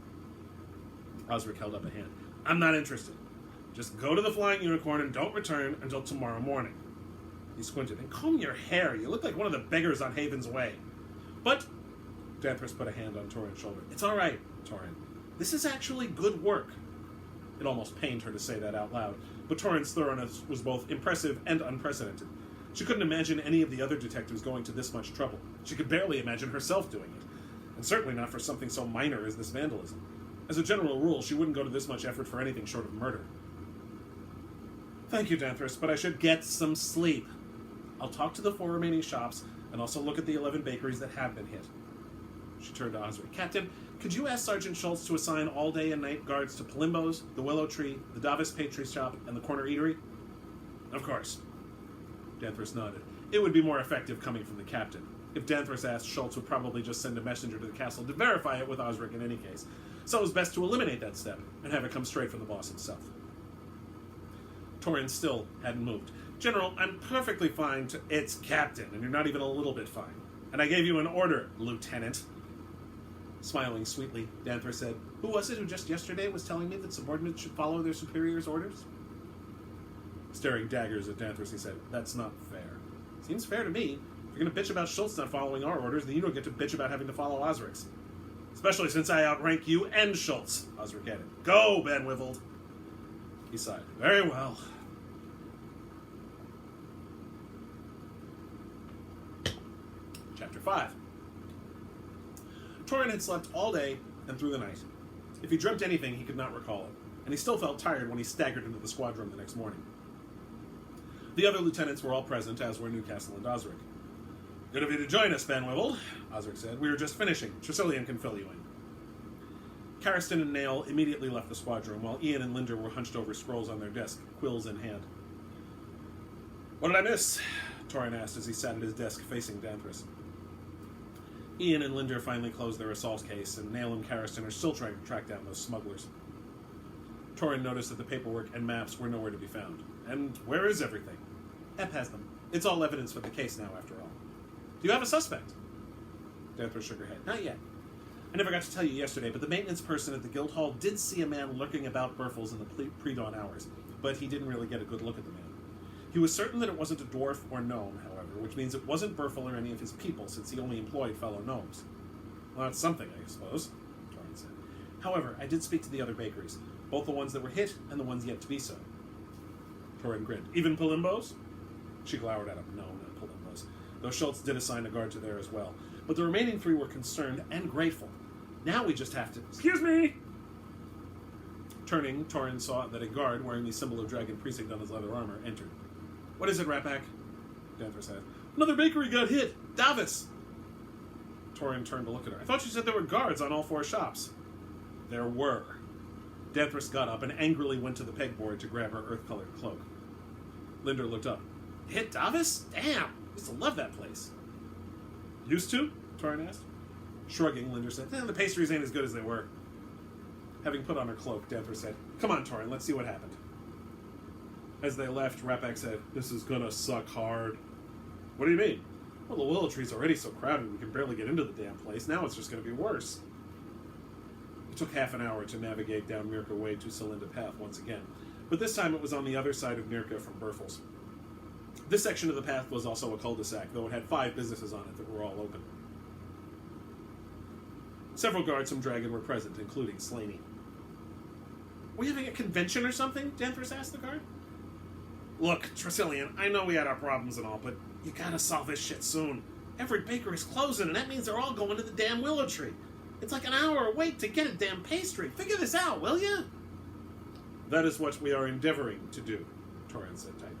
Osric held up a hand. I'm not interested. Just go to the Flying Unicorn and don't return until tomorrow morning. He squinted. And comb your hair. You look like one of the beggars on Haven's Way. But... Danthres put a hand on Torin's shoulder. It's all right, Torin. This is actually good work. It almost pained her to say that out loud, but Torin's thoroughness was both impressive and unprecedented. She couldn't imagine any of the other detectives going to this much trouble. She could barely imagine herself doing it, and certainly not for something so minor as this vandalism. As a general rule, she wouldn't go to this much effort for anything short of murder. Thank you, Danthres, but I should get some sleep. I'll talk to the 4 remaining shops, and also look at the 11 bakeries that have been hit. She turned to Osric. Captain, could you ask Sergeant Schultz to assign all-day and night guards to Palimbo's, the Willow Tree, the Danthres Pastry Shop, and the Corner Eatery? Of course. Danthres nodded. It would be more effective coming from the captain. If Danthres asked, Schultz would probably just send a messenger to the castle to verify it with Osric in any case. So it was best to eliminate that step and have it come straight from the boss himself. Torin still hadn't moved. General, I'm perfectly fine to... It's captain, and you're not even a little bit fine. And I gave you an order, Lieutenant. Smiling sweetly, Danthres said, Who was it who just yesterday was telling me that subordinates should follow their superiors' orders? Staring daggers at Danthres, he said, That's not fair. Seems fair to me. If you're you're going to bitch about Schultz not following our orders, then you don't get to bitch about having to follow Osric's. Especially since I outrank you and Schultz, Osric added. Go, Ben Wyvald. He sighed. Very well. Chapter 5. Torin had slept all day and through the night. If he dreamt anything, he could not recall it, and he still felt tired when he staggered into the squad room the next morning. The other lieutenants were all present, as were Newcastle and Osric. Good of you to join us, Ben Wyvald, Osric said. We were just finishing. Tresyllione can fill you in. Karastan and Nail immediately left the squad room, while Ian and Linder were hunched over scrolls on their desk, quills in hand. What did I miss? Torin asked as he sat at his desk facing Danthres. Ian and Linder finally closed their assault case, and Nail and Karastan are still trying to track down those smugglers. Torin noticed that the paperwork and maps were nowhere to be found. And where is everything? Ep has them. It's all evidence for the case now, after all. Do you have a suspect? Danthres shook her head. Not yet. I never got to tell you yesterday, but the maintenance person at the guild hall did see a man lurking about Burfles in the pre-dawn hours, but he didn't really get a good look at the man. He was certain that it wasn't a dwarf or gnome, however, which means it wasn't Burfle or any of his people, since he only employed fellow gnomes. Well, that's something, I suppose, Torin said. However, I did speak to the other bakeries, both the ones that were hit and the ones yet to be so. Torin grinned. Even Palimbo's? She glowered at him. No, not Palimbo's, though Schultz did assign a guard to there as well. But the remaining 3 were concerned and grateful. Now we just have to... Excuse me! Turning, Torin saw that a guard wearing the symbol of Dragon Precinct on his leather armor entered. What is it, Ratback? Danthres said. Another bakery got hit! Davis! Torin turned to look at her. I thought you said there were guards on all 4 shops. There were. Danthres got up and angrily went to the pegboard to grab her earth-colored cloak. Linder looked up. Hit Davis? Damn! I used to love that place. Used to? Torin asked. Shrugging, Linder said, the pastries ain't as good as they were. Having put on her cloak, Danthres said, Come on, Torin, let's see what happened. As they left, Ratback said, This is gonna suck hard. What do you mean? Well, the willow tree's already so crowded we can barely get into the damn place. Now it's just gonna be worse. It took half an hour to navigate down Mirka Way to Celinda Path once again, but this time it was on the other side of Mirka from Burfles. This section of the path was also a cul-de-sac, though it had 5 businesses on it that were all open. Several guards from Dragon were present, including Slaney. Were you having a convention or something? Danthres asked the guard. Look, Tresyllione, I know we had our problems and all, but you gotta solve this shit soon. Every bakery's closing, and that means they're all going to the damn willow tree. It's like an hour wait to get a damn pastry. Figure this out, will you? That is what we are endeavoring to do, Torin said tightly.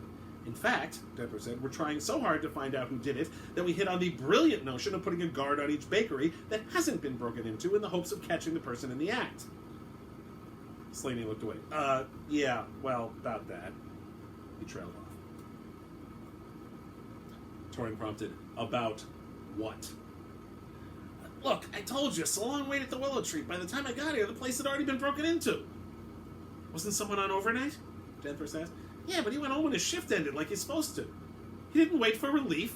In fact, Danthres said, we're trying so hard to find out who did it that we hit on the brilliant notion of putting a guard on each bakery that hasn't been broken into in the hopes of catching the person in the act. Slaney looked away. Yeah, well, about that. He trailed off. Torin prompted, about what? Look, I told you, it's a long wait at the willow tree. By the time I got here, the place had already been broken into. Wasn't someone on overnight? Danthres asked. Yeah, but he went home when his shift ended like he's supposed to. He didn't wait for relief.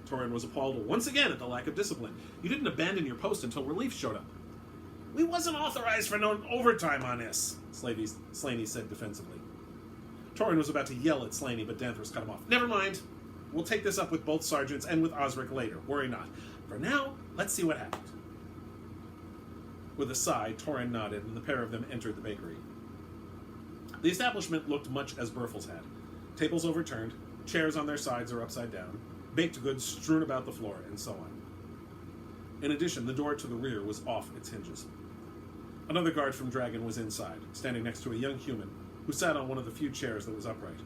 Torin was appalled once again at the lack of discipline. You didn't abandon your post until relief showed up. We wasn't authorized for no overtime on this, Slaney said defensively. Torin was about to yell at Slaney, but Danthres cut him off. Never mind. We'll take this up with both sergeants and with Osric later. Worry not. For now, let's see what happened. With a sigh, Torin nodded, and the pair of them entered the bakery. The establishment looked much as Burfles had. Tables overturned, chairs on their sides or upside down, baked goods strewn about the floor, and so on. In addition, the door to the rear was off its hinges. Another guard from Dragon was inside, standing next to a young human, who sat on one of the few chairs that was upright.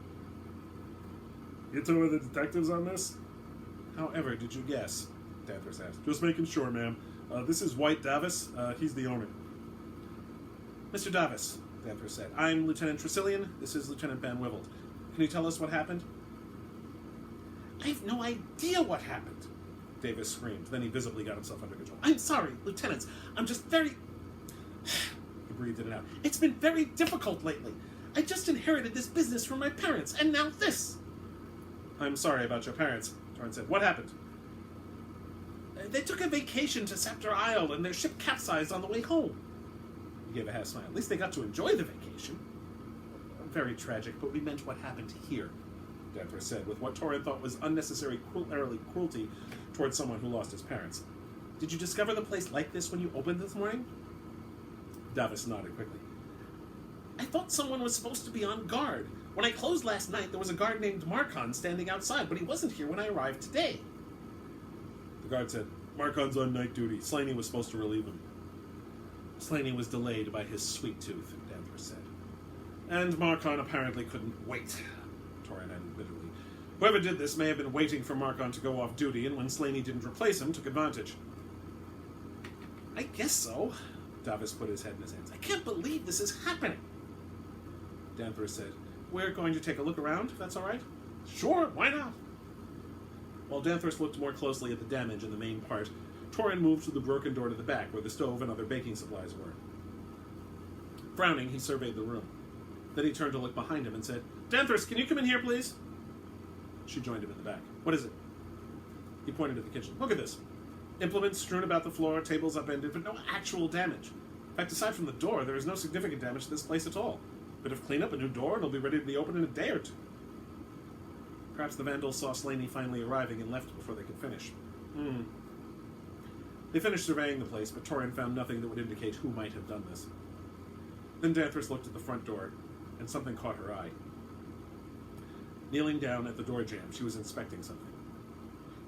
You two are the detectives on this? However, did you guess? Danthres asked. Just making sure, ma'am. This is White Davis. He's the owner. Mr. Davis, Danthres said. I'm Lieutenant Tresyllione. This is Lieutenant Van Wyvald. Can you tell us what happened? I have no idea what happened, Davis screamed. Then he visibly got himself under control. I'm sorry, Lieutenants. I'm just very... He breathed in and out. It's been very difficult lately. I just inherited this business from my parents, and now this. I'm sorry about your parents, Torin said. What happened? They took a vacation to Scepter Isle, and their ship capsized on the way home. He gave a half smile. At least they got to enjoy the vacation. Very tragic, but we meant what happened here. Danthres said, with what Torin thought was unnecessary cruelty towards someone who lost his parents. Did you discover the place like this when you opened this morning? Davos nodded quickly. I thought someone was supposed to be on guard. When I closed last night, there was a guard named Markon standing outside, but he wasn't here when I arrived today. The guard said, Markon's on night duty. Slaney was supposed to relieve him. Slaney was delayed by his sweet tooth, Danthres said. And Markon apparently couldn't wait, Torin added bitterly. Whoever did this may have been waiting for Markon to go off duty, and when Slaney didn't replace him, took advantage. I guess so. Davos put his head in his hands. I can't believe this is happening. Danthres said, We're going to take a look around, if that's all right? Sure, why not? While Danthres looked more closely at the damage in the main part, Torin moved to the broken door to the back, where the stove and other baking supplies were. Frowning, he surveyed the room. Then he turned to look behind him and said, Danthres, can you come in here, please? She joined him in the back. What is it? He pointed at the kitchen. Look at this. Implements strewn about the floor, tables upended, but no actual damage. In fact, aside from the door, there is no significant damage to this place at all. Bit of cleanup, a new door, and it'll be ready to be opened in a day or two. Perhaps the vandals saw Slaney finally arriving and left before they could finish. They finished surveying the place, but Torin found nothing that would indicate who might have done this. Then Danthres looked at the front door, and something caught her eye. Kneeling down at the door jamb, she was inspecting something.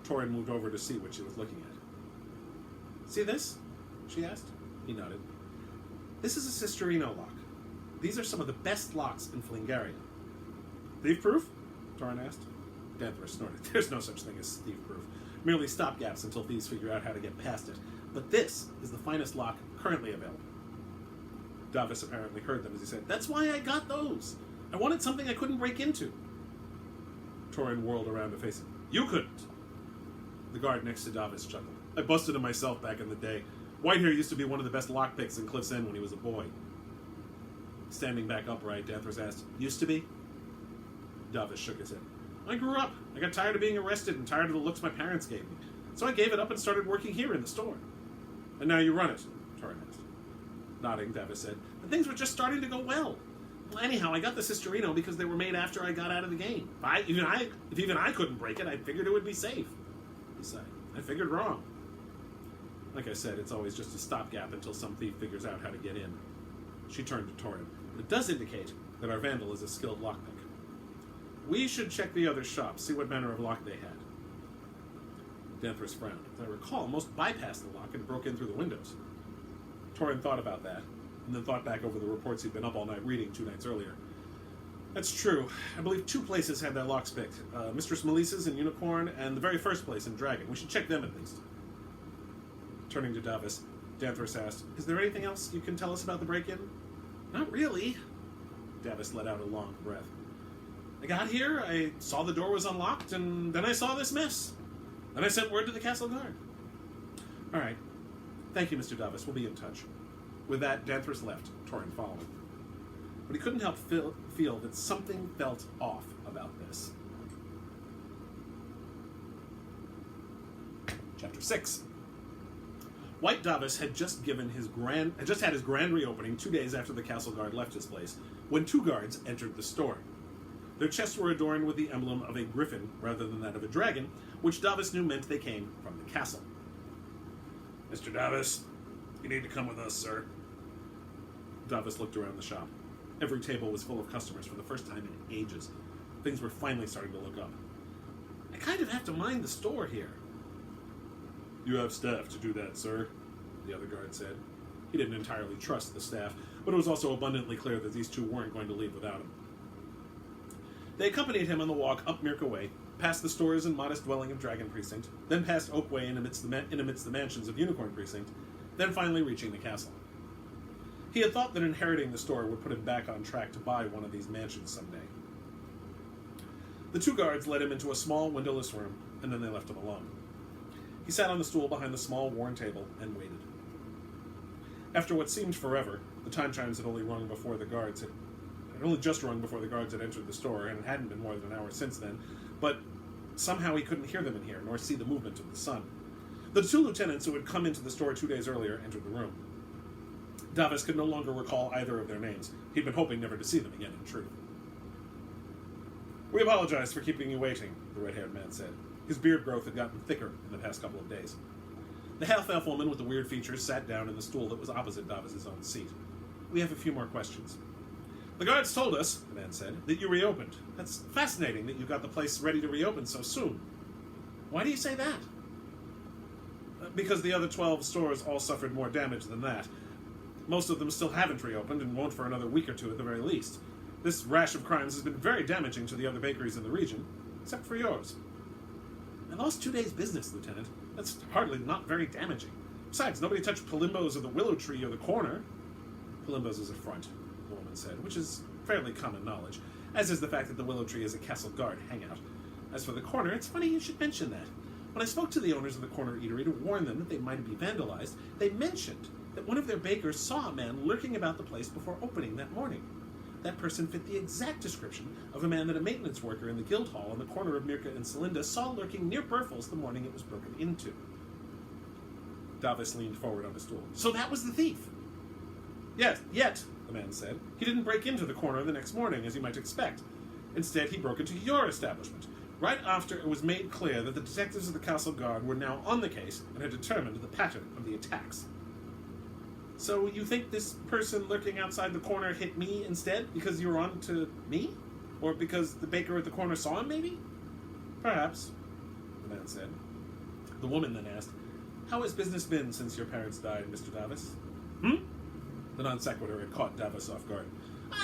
Torin moved over to see what she was looking at. See this? She asked. He nodded. This is a Tresyllione lock. These are some of the best locks in Flingaria. Thief-proof? Torin asked. Danthres snorted. There's no such thing as thief-proof. Merely stopgaps until thieves figure out how to get past it. But this is the finest lock currently available. Davos apparently heard them as he said, That's why I got those. I wanted something I couldn't break into. Torin whirled around to face him. You couldn't. The guard next to Davos chuckled. I busted him myself back in the day. Whitehair used to be one of the best lockpicks in Cliff's End when he was a boy. Standing back upright, Danthres asked, Used to be? Davos shook his head. I grew up. I got tired of being arrested and tired of the looks my parents gave me. So I gave it up and started working here in the store. And now you run it, Torin asked. Nodding, Davos said, and things were just starting to go well. Well, anyhow, I got the Tresyllione because they were made after I got out of the game. If even I couldn't break it, I figured it would be safe. He sighed. I figured wrong. Like I said, it's always just a stopgap until some thief figures out how to get in. She turned to Torin. It does indicate that our vandal is a skilled lockpick. We should check the other shops, see what manner of lock they had. Danthres frowned. As I recall, most bypassed the lock and broke in through the windows. Torin thought about that, and then thought back over the reports he'd been up all night reading 2 nights earlier. That's true. I believe 2 places had their locks picked. Mistress Melissa's in Unicorn, and the very first place in Dragon. We should check them at least. Turning to Davos, Danthres asked, Is there anything else you can tell us about the break-in? Not really. Davos let out a long breath. I got here, I saw the door was unlocked, and then I saw this mess. Then I sent word to the castle guard. All right. Thank you, Mr. Davos. We'll be in touch. With that, Danthres left, Torin following. But he couldn't help feel that something felt off about this. Chapter 6. White Davos had just had his grand reopening 2 days after the castle guard left his place, when 2 guards entered the store. Their chests were adorned with the emblem of a griffin rather than that of a dragon, which Davos knew meant they came from the castle. Mr. Davos, you need to come with us, sir. Davos looked around the shop. Every table was full of customers for the first time in ages. Things were finally starting to look up. I kind of have to mind the store here. You have staff to do that, sir, the other guard said. He didn't entirely trust the staff, but it was also abundantly clear that these 2 weren't going to leave without him. They accompanied him on the walk up Mirka Way, past the stores and modest dwelling of Dragon Precinct, then past Oak Way and amidst the mansions of Unicorn Precinct, then finally reaching the castle. He had thought that inheriting the store would put him back on track to buy one of these mansions someday. The 2 guards led him into a small, windowless room, and then they left him alone. He sat on the stool behind the small, worn table and waited. After what seemed forever, the time chimes had only just rung before the guards had entered the store, and it hadn't been more than an hour since then, but somehow he couldn't hear them in here, nor see the movement of the sun. The 2 lieutenants who had come into the store 2 days earlier entered the room. Davos could no longer recall either of their names. He'd been hoping never to see them again, in truth. We apologize for keeping you waiting, the red-haired man said. His beard growth had gotten thicker in the past couple of days. The half-elf woman with the weird features sat down in the stool that was opposite Davos' own seat. We have a few more questions. The guards told us, the man said, that you reopened. That's fascinating that you got the place ready to reopen so soon. Why do you say that? Because the other 12 stores all suffered more damage than that. Most of them still haven't reopened and won't for another week or two at the very least. This rash of crimes has been very damaging to the other bakeries in the region, except for yours. I lost 2 days' business, Lieutenant. That's hardly not very damaging. Besides, nobody touched Palimbo's or the Willow Tree or the Corner. Palimbo's is a front, the woman said, which is fairly common knowledge, as is the fact that the Willow Tree is a Castle Guard hangout. As for the Corner, it's funny you should mention that. When I spoke to the owners of the Corner Eatery to warn them that they might be vandalized, they mentioned that one of their bakers saw a man lurking about the place before opening that morning. That person fit the exact description of a man that a maintenance worker in the guild hall on the corner of Mirka and Celinda saw lurking near Burfles the morning it was broken into. Davos leaned forward on a stool. So that was the thief? Yes, yet, the man said. He didn't break into the Corner the next morning, as you might expect. Instead, he broke into your establishment, right after it was made clear that the detectives of the Castle Guard were now on the case and had determined the pattern of the attacks. So you think this person lurking outside the Corner hit me instead because you were on to me? Or because the baker at the Corner saw him, maybe? Perhaps, the man said. The woman then asked, how has business been since your parents died, Mr. Davos? The non-sequitur had caught Davos off guard.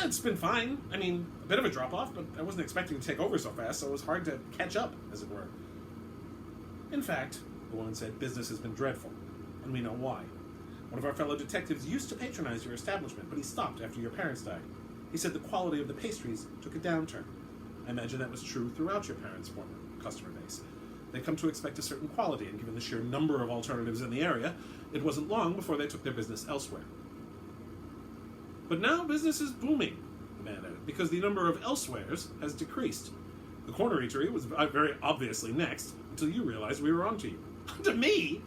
It's been fine. I mean, a bit of a drop-off, but I wasn't expecting to take over so fast, so it was hard to catch up, as it were. In fact, the woman said, business has been dreadful, and we know why. One of our fellow detectives used to patronize your establishment, but he stopped after your parents died. He said the quality of the pastries took a downturn. I imagine that was true throughout your parents' former customer base. They'd come to expect a certain quality, and given the sheer number of alternatives in the area, it wasn't long before they took their business elsewhere. But now business is booming, the man added, because the number of elsewheres has decreased. The Corner Eatery was very obviously next, until you realized we were onto you. To me?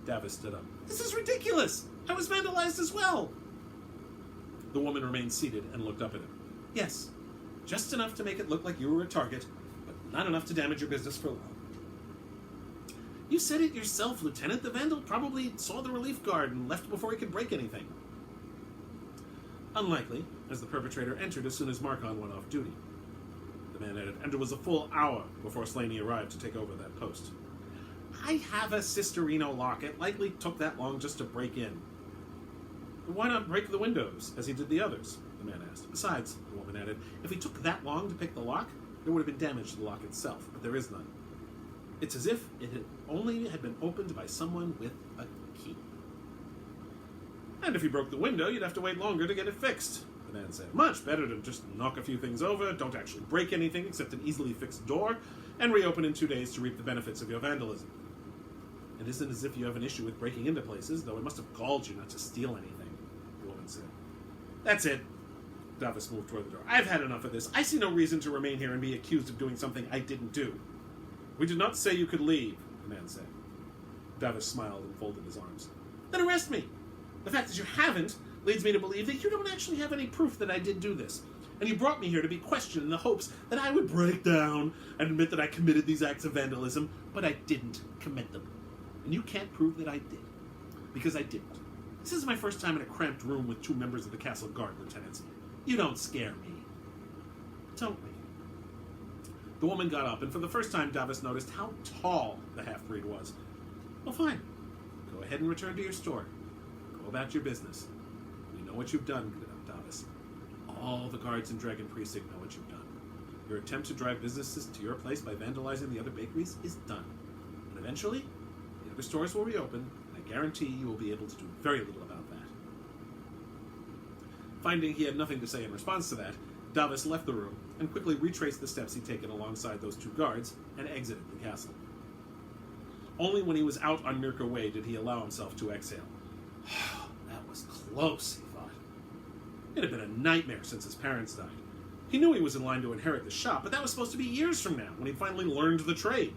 Davos stood up. This is ridiculous! I was vandalized as well! The woman remained seated and looked up at him. Yes, just enough to make it look like you were a target, but not enough to damage your business for long. You said it yourself, Lieutenant. The vandal probably saw the relief guard and left before he could break anything. Unlikely, as the perpetrator entered as soon as Markon went off duty. The man added, and it was a full hour before Slaney arrived to take over that post. I have a Sisterino lock. It likely took that long just to break in. Why not break the windows, as he did the others? The man asked. Besides, the woman added, if he took that long to pick the lock, there would have been damage to the lock itself, but there is none. It's as if it had only been opened by someone with a key. And if you broke the window, you'd have to wait longer to get it fixed, the man said. Much better to just knock a few things over, don't actually break anything except an easily fixed door, and reopen in 2 days to reap the benefits of your vandalism. It isn't as if you have an issue with breaking into places, though it must have galled you not to steal anything, the woman said. That's it. Davos moved toward the door. I've had enough of this. I see no reason to remain here and be accused of doing something I didn't do. We did not say you could leave, the man said. Davos smiled and folded his arms. Then arrest me. The fact that you haven't leads me to believe that you don't actually have any proof that I did do this. And you brought me here to be questioned in the hopes that I would break down and admit that I committed these acts of vandalism, but I didn't commit them. And you can't prove that I did. Because I didn't. This is my first time in a cramped room with 2 members of the Castle Guard, Lieutenants. You don't scare me. Don't we? The woman got up, and for the first time Davos noticed how tall the half-breed was. Well, fine. Go ahead and return to your store. Go about your business. We know what you've done, Davos. All the guards in Dragon Precinct know what you've done. Your attempt to drive businesses to your place by vandalizing the other bakeries is done. And eventually, the other stores will reopen, and I guarantee you will be able to do very little about that. Finding he had nothing to say in response to that, Davos left the room and quickly retraced the steps he'd taken alongside those 2 guards and exited the castle. Only when he was out on Mirka Way did he allow himself to exhale. That was close, he thought. It had been a nightmare since his parents died. He knew he was in line to inherit the shop, but that was supposed to be years from now, when he finally learned the trade.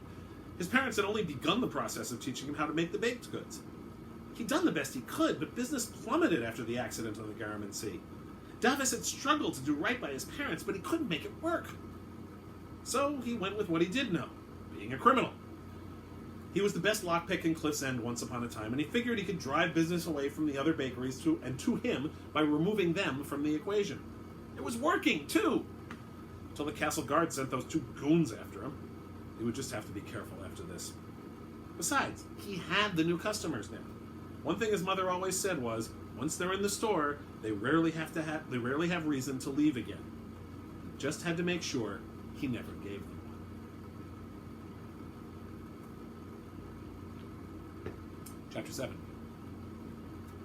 His parents had only begun the process of teaching him how to make the baked goods. He'd done the best he could, but business plummeted after the accident on the Garraman Sea. Davos had struggled to do right by his parents, but he couldn't make it work. So he went with what he did know, being a criminal. He was the best lockpick in Cliff's End once upon a time, and he figured he could drive business away from the other bakeries to him by removing them from the equation. It was working, too! Until the castle guard sent those 2 goons after him. He would just have to be careful after this. Besides, he had the new customers now. One thing his mother always said was, once they're in the store, they rarely have reason to leave again. He just had to make sure he never gave them one. Chapter 7.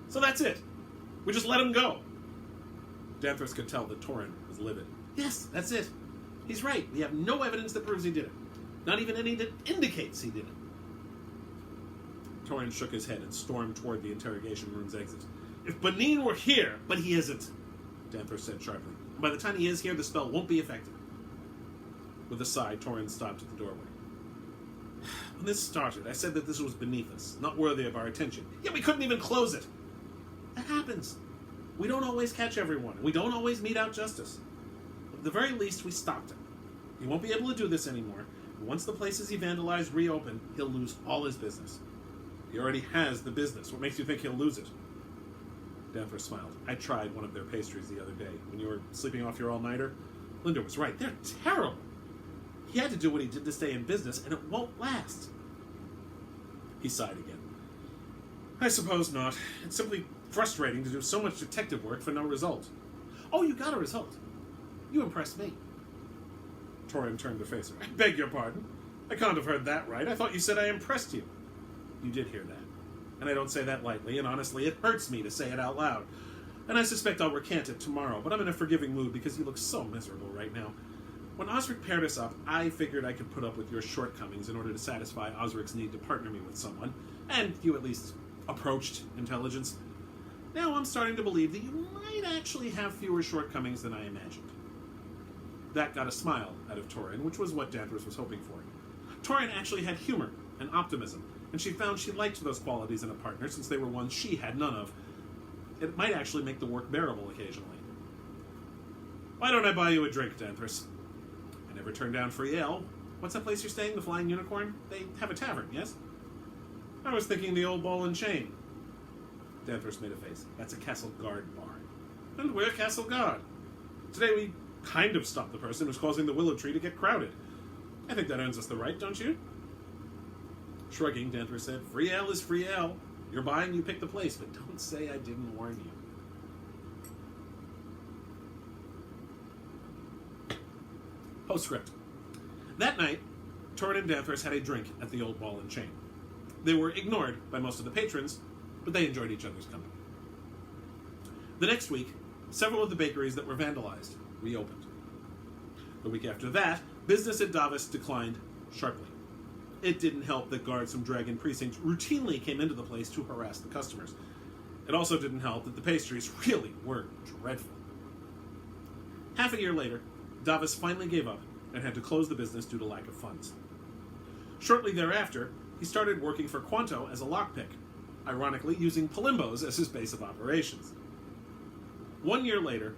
So that's it. We just let him go. Danthres could tell that Torin was livid. Yes, that's it. He's right. We have no evidence that proves he did it. Not even any that indicates he did it. Torin shook his head and stormed toward the interrogation room's exit. If Benin were here, but he isn't, Danthres said sharply. And by the time he is here, the spell won't be effective. With a sigh, Torin stopped at the doorway. When this started, I said that this was beneath us, not worthy of our attention. Yet we couldn't even close it. That happens. We don't always catch everyone, and we don't always mete out justice. But at the very least, we stopped him. He won't be able to do this anymore, and once the places he vandalized reopen, he'll lose all his business. He already has the business. What makes you think he'll lose it? Danthres smiled. I tried one of their pastries the other day, when you were sleeping off your all-nighter. Linda was right. They're terrible. He had to do what he did to stay in business, and it won't last. He sighed again. I suppose not. It's simply frustrating to do so much detective work for no result. Oh, you got a result. You impressed me. Torin turned to face her. I beg your pardon. I can't have heard that right. I thought you said I impressed you. You did hear that. And I don't say that lightly, and honestly, it hurts me to say it out loud. And I suspect I'll recant it tomorrow, but I'm in a forgiving mood because you look so miserable right now. When Osric paired us up, I figured I could put up with your shortcomings in order to satisfy Osric's need to partner me with someone, and you at least approached intelligence. Now I'm starting to believe that you might actually have fewer shortcomings than I imagined. That got a smile out of Torin, which was what Danthres was hoping for. Torin actually had humor and optimism, and she found she liked those qualities in a partner since they were ones she had none of. It might actually make the work bearable occasionally. Why don't I buy you a drink, Danthres? I never turn down free ale. What's that place you're staying, the Flying Unicorn? They have a tavern, yes? I was thinking the Old Ball and Chain. Danthres made a face. That's a Castle Guard bar. And we're Castle Guard. Today we kind of stopped the person who's causing the willow tree to get crowded. I think that earns us the right, don't you? Shrugging, Danthres said, free ale is free ale. You're buying, you pick the place, but don't say I didn't warn you. Postscript. That night, Torin and Danthres had a drink at the Old Ball and Chain. They were ignored by most of the patrons, but they enjoyed each other's company. The next week, several of the bakeries that were vandalized reopened. The week after that, business at Davos declined sharply. It didn't help that guards from Dragon Precinct routinely came into the place to harass the customers. It also didn't help that the pastries really were dreadful. Half a year later, Davos finally gave up and had to close the business due to lack of funds. Shortly thereafter, he started working for Quanto as a lockpick, ironically using Palimbos as his base of operations. 1 year later,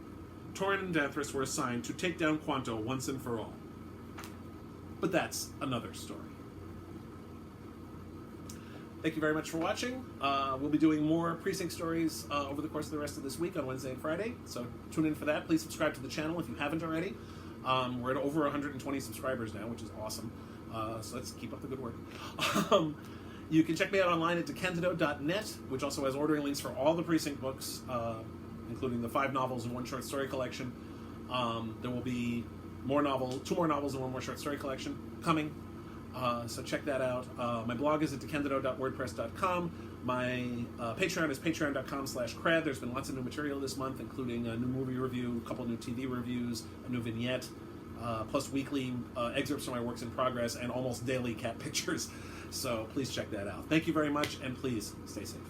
Torin and Danthres were assigned to take down Quanto once and for all. But that's another story. Thank you very much for watching. We'll be doing more Precinct stories over the course of the rest of this week on Wednesday and Friday, so tune in for that. Please subscribe to the channel if you haven't already. We're at over 120 subscribers now, which is awesome. So let's keep up the good work. You can check me out online at DeCandido.net, which also has ordering links for all the Precinct books, including the 5 novels and 1 short story collection. There will be 2 more novels and 1 more short story collection coming. So check that out. My blog is at DeCandido.wordpress.com. My Patreon is patreon.com/KRAD. There's been lots of new material this month, including a new movie review, a couple new TV reviews, a new vignette, plus weekly excerpts from my works in progress, and almost daily cat pictures. So please check that out. Thank you very much, and please stay safe.